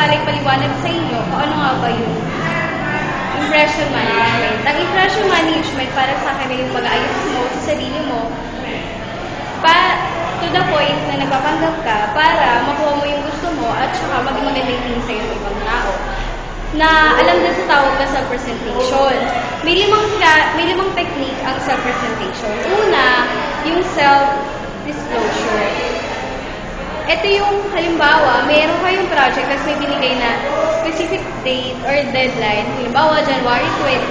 para ipaliwanag sa inyo kung ano nga ba yung impression management. Ang impression management para sa akin ay yung pag-aayos mo sa sarili mo to the point na nagpapanggap ka para makuha mo yung gusto mo at saka maging maganda yung tingin sa'yo ng ibang tao. Na alam din sa tawag na self-presentation. May limang technique ang self-presentation. Una, yung self-disclosure. Ito yung, halimbawa, mayroon kayong project kasi may binigay na specific date or deadline, halimbawa, January 20,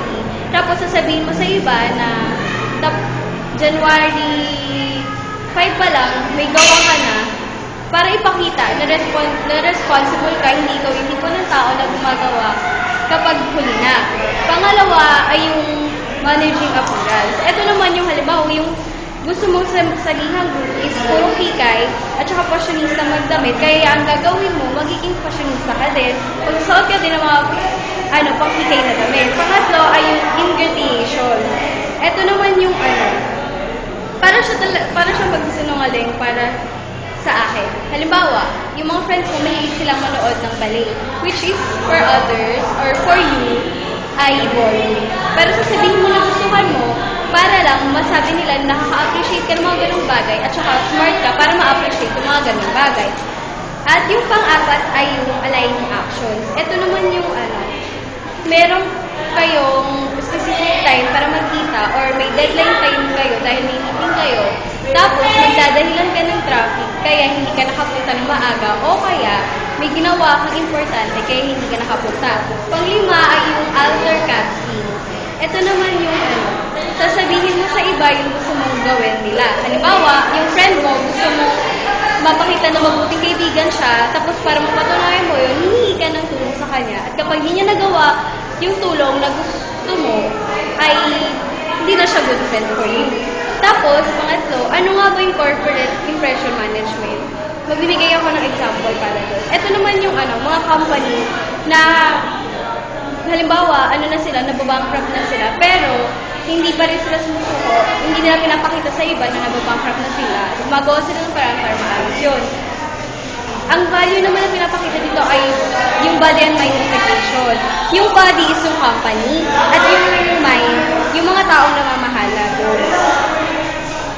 tapos sasabihin mo sa iba na January 5 pa lang, may gawa ka na, para ipakita na responsible ka, hindi ikaw yung tipo ng tao na gumagawa kapag huli na. Pangalawa ay yung managing appearance. Ito naman yung halimbawa, yung gusto mong salihang group is puro hikay at saka fashionista magdamit. Kaya ang gagawin mo, magiging fashionista ka din. Pagsusuot ka din ng mga pang-hikay na damit. Pangatlo ay yung ingratiation. Ito naman yung para siya magsinungaling para sa akin. Halimbawa, yung mga friends ko, mahilig silang manood ng ballet, which is for others or for you, ay boring. Pero sasabihin mo na gustuhan mo, para lang masabi nila na nakaka-appreciate ka ng mga ganong bagay at saka smart ka para ma-appreciate yung mga ganong bagay. At yung pang-apat ay yung aligning actions. Ito naman yung merong kayong specific time para magkita or may deadline time kayo dahil may meeting kayo. Tapos, magdadahilan ka ng traffic kaya hindi ka nakapunta ng maaga o kaya may ginawa kang importante kaya hindi ka nakapunta. Panglima ay yung alter casting. Ito naman yung sasabihin mo sa iba yung gusto mong gawin nila. Halimbawa, yung friend mo gusto mong mapakita na mabuting kaibigan siya, tapos para mapatunayan mo yun, hihingi ka ng tulong sa kanya. At kapag hindi niya nagawa yung tulong na gusto mo, ay hindi na siya good friend for you. Tapos, pangatlo, ano nga ba yung corporate impression management? Magbibigay ako ng example para doon. Ito naman yung mga company na halimbawa, na sila, nababankrupt na sila, pero hindi pa rin sila sumusuko, hindi nila pinapakita sa iba na nababankrupt na sila. Gumagawa sila ng parang para maayos yun. Ang value naman na pinapakita dito ay yung body and mind integration. Yung body is yung company, at yung mind, yung mga taong namamahala doon.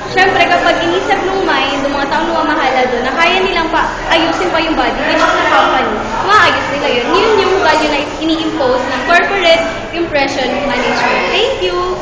Siyempre, kapag inisip ng mind, yung mga taong namamahala doon, na kaya nilang ayusin pa yung body, which is the company, maayos nila yun. Yun yung value na ini-impose ng corporate impression management. Thank you!